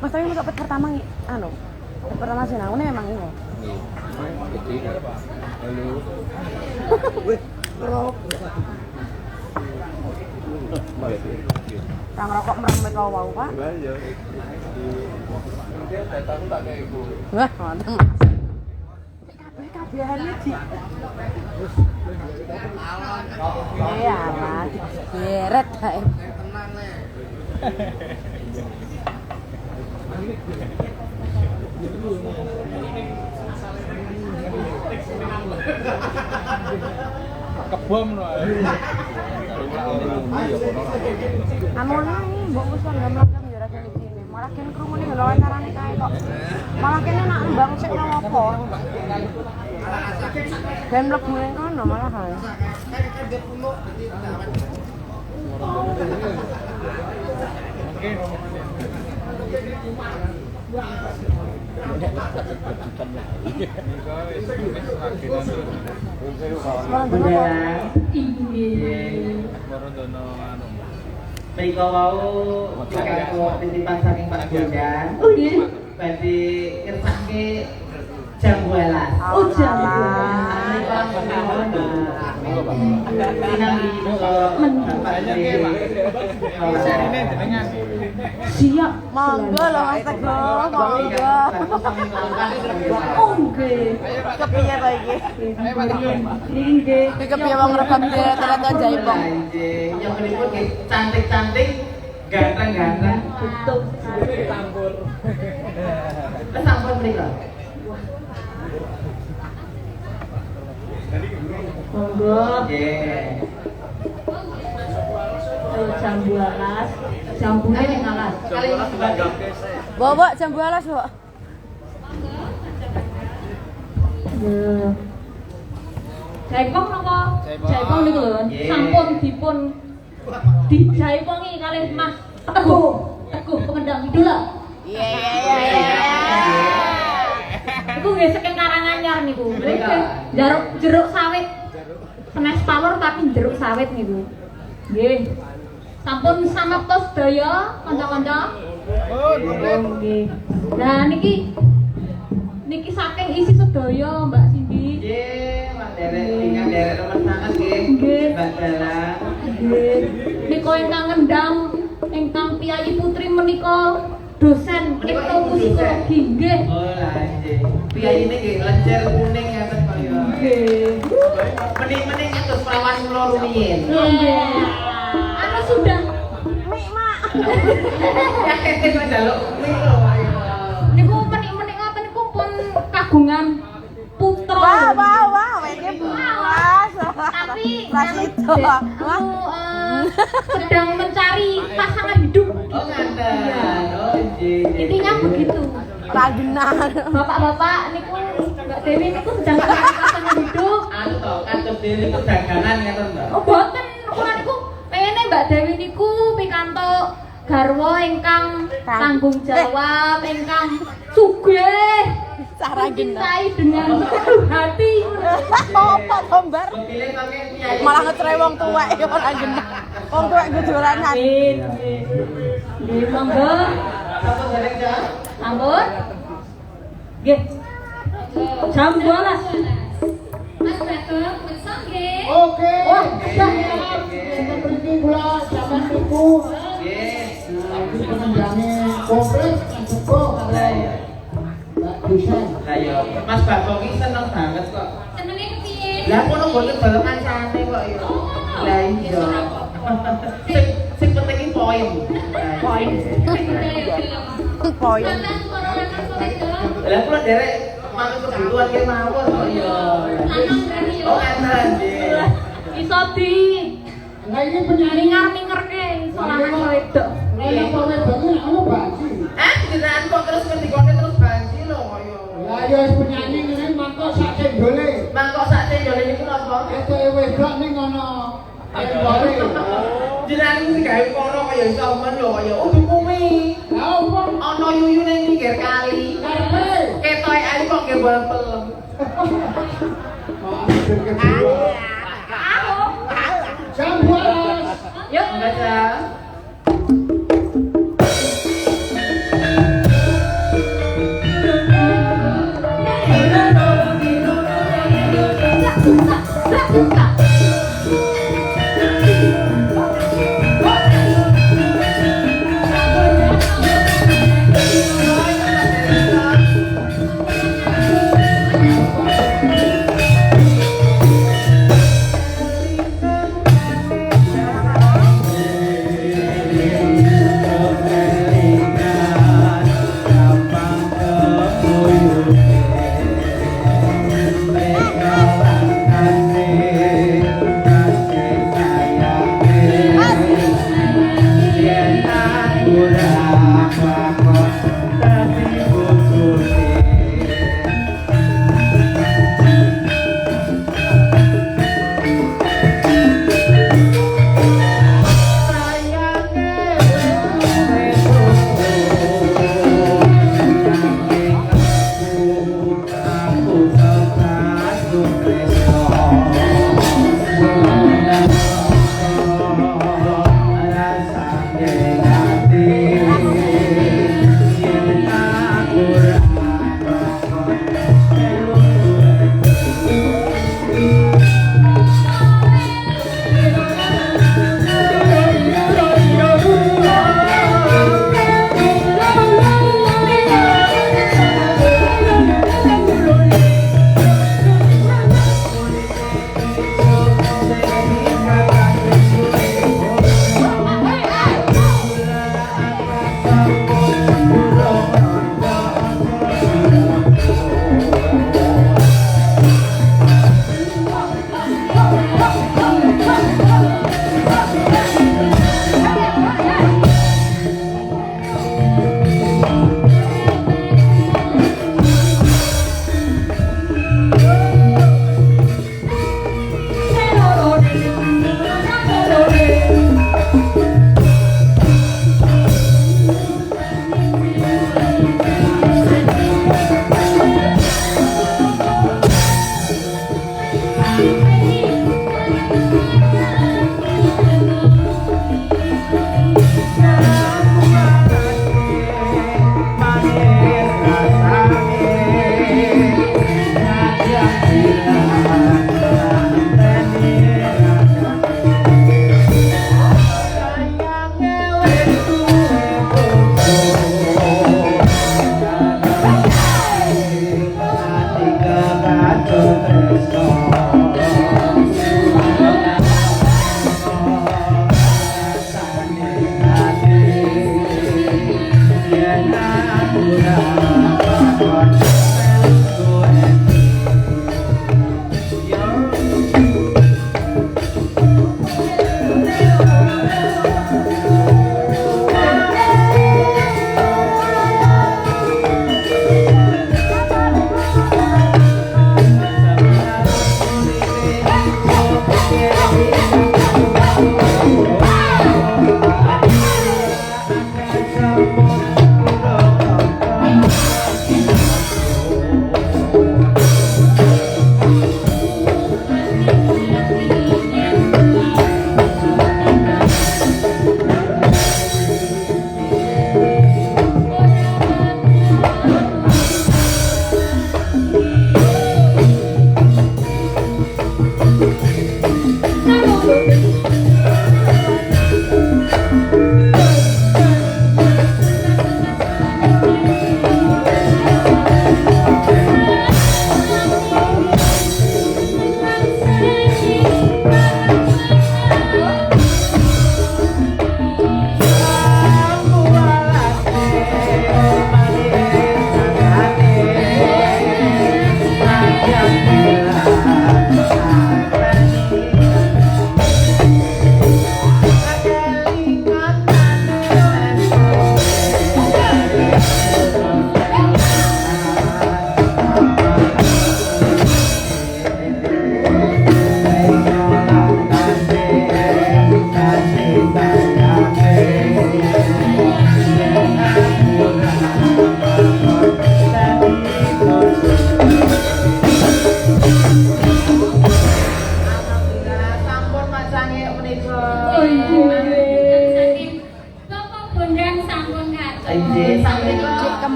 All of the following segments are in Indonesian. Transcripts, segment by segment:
Mas tapi masuk pet pertama anu. Pet pertama sih nang memang ini. Jadi halo. Wih, rok. Kang rokok merem kau wau, Pak. Lah ya. Datang tak kayak ibu. Wah, mantap. Kabehane di. Iya, Mas. Geret kae. Tenang le. Kebom lho. Anu nang mbok wis kan mlaku ya rasane sini. Malah kene krungu ning wawancarane kae kok. Malah kene nak mbang sik nang opo. Ben mlebu ning kono malahan. Mriko wau kakak titipan saking Pak Bondan. Oh nggih. Badhe ngersake jam 12. Oh jam 12. Siap. Monggo lho Mas Teguh, monggo. Oh nggih. Kepiye to iki? Nggih. Iki kepiye wong rekam telepon Jaipong. Yang menipun nggih cantik-cantik, ganteng-ganteng. Betul. Sampur. Sampun mriko. Monggo. Nggih. Jam 12. Jambune ning alas. Kali Bawa jam 12, Bu. Jaipong napa? Jaipong niku lho. Sampun dipun dijaipongi kalih Mas Teguh pengendang idola. Iya. Iku nggih saking Karanganyar niku. Jeruk sawit. Senes pawur tapi jeruk sawit niku. Nggih. Sampun samapta sedaya kanca-kanca. Nggih. Nah niki saking isi sedaya Mbak Cindy. Nggih, Mas Derek tinggal derek nomor sangat nggih. Nggih. Mbak Dala. Nggih. Nika ingkang ngendang ingkang Piyayi Putri menika dosen etnomusikologi nggih. Oh lah nggih. Piyayine nggih lenjer kuning ngaten kaya. Nggih. Mending-mending ngetus prawan kula rumiyin. Nggih. Anu sudah Mik, Mak. Ya kok njaluk kuwi lho. niku menik-menik ngoten niku pun kagungan putra. Wah, iki puas. Tapi Pas itu. sedang mencari pasangan hidup. Oh ngaten. Oh nggih. Intinya begitu. Ragenan. Bapak-bapak niku Mbak Dewi niku sedang mencari pasangan hidup. Anu to, kados dhewe perdagangan ngaten to. Oh boten, kula niku pengene Mbak Dewi niku pikantuk garwa ingkang tanggung jawab, ingkang sugih, Cara genah. mencintai dengan sepenuh hati. Apa gambar? Pilih pakai piyai. Malah ngetre wong tuwek ora genah. Wong tuwek gejolanan. Nggih, monggo. Sapa derek ya? Ampun. Nggih. Jam 12. Mas Bapak, bisa nggih? Oke. Wah, dah. Seperti pula zaman itu Nggih. lagi penendangnya komplek cukup Lah ya. nggak bisa. Lah ya, Mas Bagong iki seneng banget kok. Senengnya kepiye? Lah kono boten bal kancane kok ya. Lah iya. Sing penting iki poin. Poin. Poin. Sampeyan suara-suara sore dong. Lah kula derek manut kebutuhan ki mawon kok ya. Lanang berarti ya. Oh ngaten nggih. Iso di Nah ini penyanyi ningar-ningerke iso lanang wedok. Raya Pawe Bangun anu baji. Jenengan kok terus ngendikane terus banji lho kaya. Lah ya penyanyi ini mangkok sak cendole. Mangkok sak cendole niku napa? Itu wedok ning ngono. Cendole. Jenengan iki gawe kono kaya iso men lho kaya udu kuwi. Lah opo? Ana yuyu ning pinggir kali. Karepe. Ketoke ae kok nggih bolen pelem. Jam 12. Yuk. Baca. buka.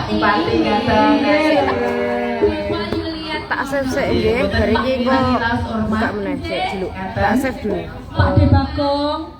Bupati ngaten. Paling melihat Tak save sik nggih, bar iki kok buka meneh sik dulu. Tak save dulu. Pak De Bagong